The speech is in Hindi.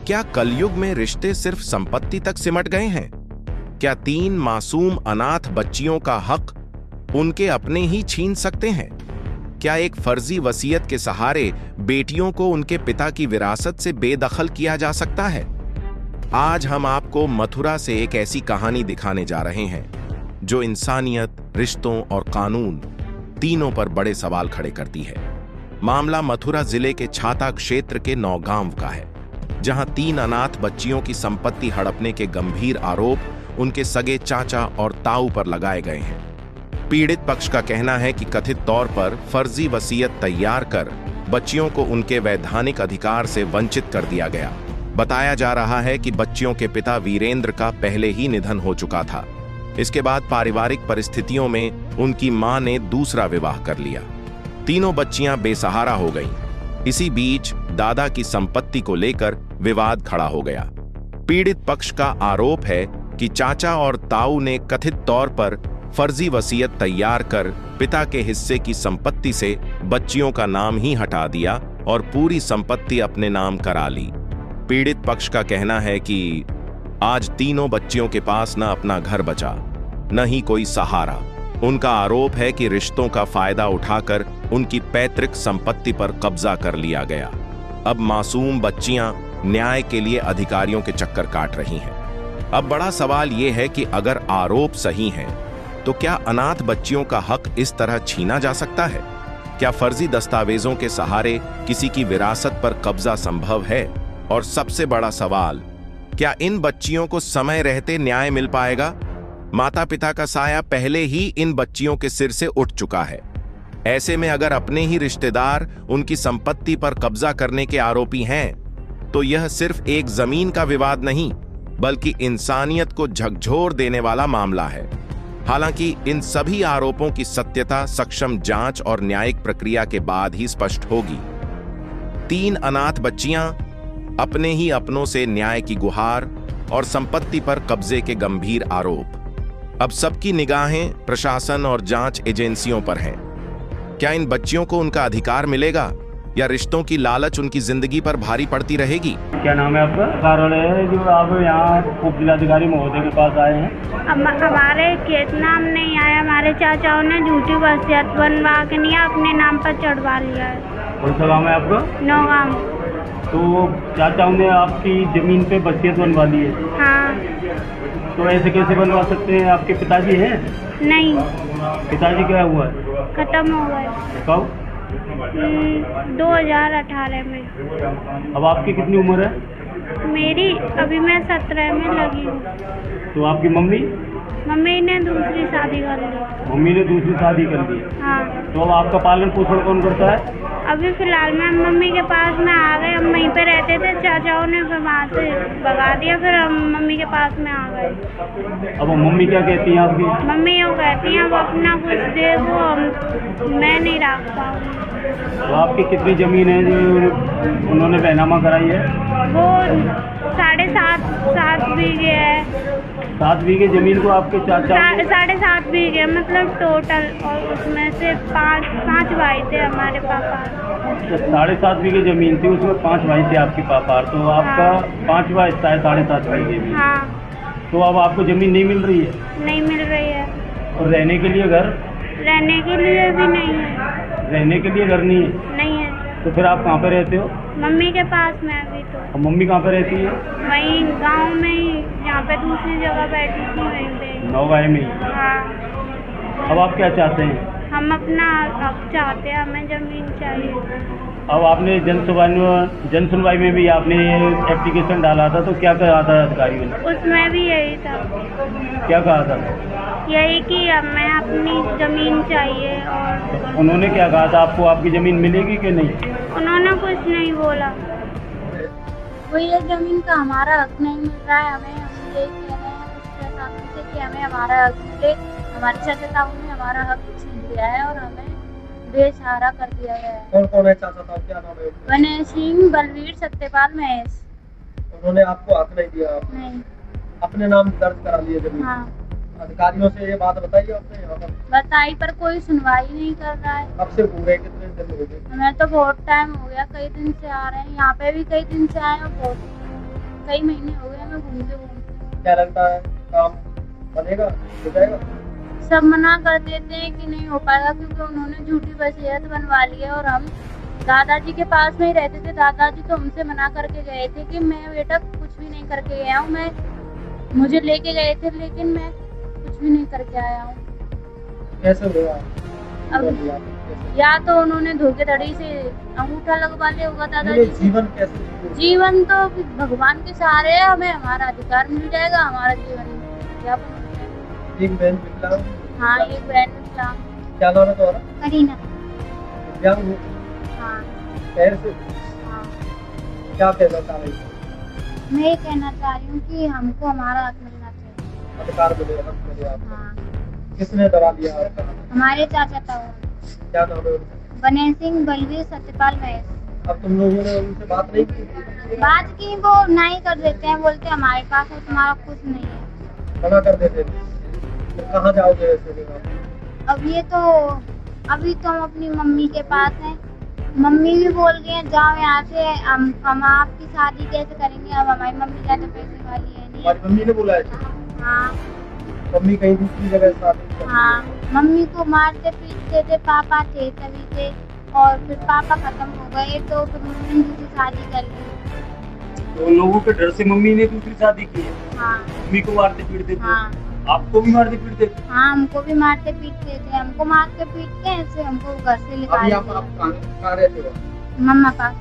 क्या कलयुग में रिश्ते सिर्फ संपत्ति तक सिमट गए हैं? क्या 3 मासूम अनाथ बच्चियों का हक उनके अपने ही छीन सकते हैं? क्या एक फर्जी वसीयत के सहारे बेटियों को उनके पिता की विरासत से बेदखल किया जा सकता है? आज हम आपको मथुरा से एक ऐसी कहानी दिखाने जा रहे हैं जो इंसानियत, रिश्तों और कानून तीनों पर बड़े सवाल खड़े करती है। मामला मथुरा जिले के छाता क्षेत्र के नौगांव का है, जहां 3 अनाथ बच्चियों की संपत्ति हड़पने के गंभीर आरोप उनके सगे चाचा और ताऊ पर लगाए गए हैं। पीड़ित पक्ष का कहना है कि कथित तौर पर फर्जी वसीयत तैयार कर बच्चियों को उनके वैधानिक अधिकार से वंचित कर दिया गया। बताया जा रहा है कि बच्चियों के पिता वीरेंद्र का पहले ही निधन हो चुका था। इसके बाद पारिवारिक परिस्थितियों में उनकी मां ने दूसरा विवाह कर लिया। तीनों बच्चियां बेसहारा हो गईं। इसी बीच दादा की संपत्ति को लेकर विवाद खड़ा हो गया। पीड़ित पक्ष का आरोप है कि चाचा और ताऊ ने कथित तौर पर फर्जी वसीयत तैयार कर पिता के हिस्से की संपत्ति से बच्चियों का नाम ही हटा दिया और पूरी संपत्ति अपने नाम करा ली। पीड़ित पक्ष का कहना है कि आज तीनों बच्चियों के पास न अपना घर बचा, न ही कोई सहारा। उनका आरोप है कि रिश्तों का फायदा उठाकर उनकी पैतृक संपत्ति पर कब्जा कर लिया गया। अब मासूम बच्चियां न्याय के लिए अधिकारियों के चक्कर काट रही हैं। अब बड़ा सवाल यह है कि अगर आरोप सही हैं, तो क्या अनाथ बच्चियों का हक इस तरह छीना जा सकता है? क्या फर्जी दस्तावेजों के सहारे किसी की विरासत पर कब्जा संभव है? और सबसे बड़ा सवाल, क्या इन बच्चियों को समय रहते न्याय मिल पाएगा? माता पिता का साया पहले ही इन बच्चियों के सिर से उठ चुका है। ऐसे में अगर अपने ही रिश्तेदार उनकी संपत्ति पर कब्जा करने के आरोपी हैं, तो यह सिर्फ एक जमीन का विवाद नहीं, बल्कि इंसानियत को झकझोर देने वाला मामला है। हालांकि इन सभी आरोपों की सत्यता सक्षम जांच और न्यायिक प्रक्रिया के बाद ही स्पष्ट होगी। 3 अनाथ बच्चियां, अपने ही अपनों से न्याय की गुहार और संपत्ति पर कब्जे के गंभीर आरोप। अब सबकी निगाहें प्रशासन और जांच एजेंसियों पर हैं। क्या इन बच्चियों को उनका अधिकार मिलेगा या रिश्तों की लालच उनकी जिंदगी पर भारी पड़ती रहेगी? क्या नाम है आपका? कारण है जो आप यहाँ उप जिलाधिकारी महोदय के पास आए हैं। हमारे खेत नाम नहीं आया, हमारे चाचाओं ने झूठी वसीयत बनवा के नहीं अपने नाम पर चढ़वा लिया है। कौन सा गाँव है आपका? नौगांव। तो चाचाओं ने आपकी जमीन पे वसीयत बनवा ली है? हाँ। तो ऐसे कैसे बनवा सकते हैं? आपके पिताजी हैं? नहीं। पिताजी क्या हुआ है? खत्म हो गए। कब? 2018 में। अब आपकी कितनी उम्र है? मेरी अभी मैं 17 में लगी हूँ। तो आपकी मम्मी ने दूसरी शादी कर ली। मम्मी ने दूसरी शादी कर ली? हाँ। तो अब आपका पालन पोषण कौन करता है? अभी फिलहाल मैं मम्मी के पास में आ गए। हम वहीं पे रहते थे, चाचाओं ने फिर वहाँ से भगा दिया, फिर हम मम्मी के पास में आ गए। अब मम्मी क्या कहती हैं आपकी? मम्मी यूँ कहती हैं, अब अपना कुछ दे दो, मैं नहीं रख पाऊँगी। तो आपकी कितनी जमीन है जो उन्होंने बैनामा कराई है? वो 7.5 बीघे है। 7 बीघे जमीन को आपके चाचा? 7.5 बीघे मतलब टोटल, और उसमें से 5 भाई थे हमारे पापा। 7.5 बीघे जमीन थी, उसमें 5 भाई थे आपके पापा। तो आपका 5वां हिस्सा है 7.5 बीघे में। हाँ। तो अब आपको जमीन नहीं मिल रही है? नहीं मिल रही है। और रहने के लिए घर? रहने के लिए भी नहीं है। रहने के लिए घर नहीं है? नहीं है। तो फिर आप कहाँ पे रहते हो? मम्मी के पास में अभी तो। और मम्मी कहाँ पे रहती है? वहीं गांव में ही, यहाँ पे दूसरी जगह बैठी थी वहीं पे। नौगांव में ही? हाँ। अब आप क्या चाहते हैं? हम अपना हक चाहते हैं, हमें जमीन चाहिए। अब आपने जन सुनवाई में भी आपने एप्लीकेशन डाला था, तो क्या कहा था अधिकारियों ने? उसमें भी यही था। क्या कहा था? यही कि हमें अपनी जमीन चाहिए। और तो उन्होंने क्या कहा था आपको? आपकी जमीन मिलेगी कि नहीं? उन्होंने कुछ नहीं बोला। वो ये जमीन का हमारा हक नहीं मिल रहा है हमें। हम यही कह रहे हैं प्रशासन से कि हमें हमारा हक मिले। हमारे चाचा ने हमारा हक छीन लिया है और हमें बेसहारा कर दिया गया है। कौन कौन है चाचा साहब? क्या नाम है? गणेश सिंह, बलवीर, सत्यपाल, महेश। उन्होंने आपको हक नहीं दिया? नहीं। अपने नाम दर्ज करा लिए जमीन? हाँ। अधिकारियों से ये बात बताइए आपने यहाँ पर? बताई, पर कोई सुनवाई नहीं कर रहा है। कब से पूरे कितने दिन हो गए? हमें तो बहुत टाइम हो गया, कई दिन से आ रहे हैं यहाँ पे भी, कई दिन से आए हैं। बहुत कई महीने हो गए हमें घूमते घूमते। क्या लगता है काम बनेगा, हो जाएगा? सब मना कर देते हैं कि नहीं हो पाएगा, क्योंकि उन्होंने झूठी वसीयत बनवा ली है और हम दादाजी के पास में ही रहते थे। दादाजी तो हमसे मना करके गए थे कि मैं बेटा कुछ भी नहीं करके गया हूँ, मैं मुझे लेके गए थे लेकिन मैं कुछ भी नहीं करके आया हूँ। कैसे हुआ? अब या तो उन्होंने धोखेधड़ी से अंगूठा लगवा लिया होगा दादाजी से। जीवन कैसे जिए? जीवन तो भगवान के सहारे है, हमें हमारा अधिकार मिल जाएगा, हमारा जीवन यापन हो जाएगा। एक बहन विकलांग? हाँ, एक बहन विकलांग। क्या नाम है तुम्हारा? करीना। दिव्यांग हो? हाँ पैर से? हाँ। क्या कहना चाह रही हो? मैं ये कहना चाह रही हूँ कि हमको हमारा हक मिलना चाहिए। अधिकार मिले, हक मिले आपको। हाँ, किसने दबा दिया आपका? हमारे चाचा ताऊ क्या नाम है उनका? बनेर सिंह, बलवीर, सत्यपाल, महेश। अब तुम लोगों ने उनसे बात नहीं की? बात की, वो नहीं कर देते हैं, बोलते हमारे पास है, तुम्हारा कुछ नहीं है। मना कर देते थे। फिर कहाँ जाओगे ऐसे में आप? अब ये तो अभी तो हम अपनी मम्मी के पास हैं। मम्मी भी बोल रही है जाओ यहाँ से, हम आपकी शादी कैसे करेंगे, अब हमारी मम्मी ज्यादा पैसे वाली है नहीं। हमारी मम्मी ने बुलाया है? हाँ मम्मी कहीं दूसरी जगह शादी कर रही है। हाँ, मम्मी को मारते पीटते थे, पापा थे तभी थे, और फिर पापा खत्म हो गए तो फिर मम्मी ने दूसरी शादी कर ली। तो लोगों के डर से मम्मी ने दूसरी शादी की है। हाँ मम्मी को मारते पीटते थे, हाँ आपको भी मारते पीटते थे। हाँ, हमको भी मारते पीटते थे, हमको मार के पीट के ऐसे हमको घर से निकाल अभी आप दिया कहाँ रहते हो? मम्मा पास।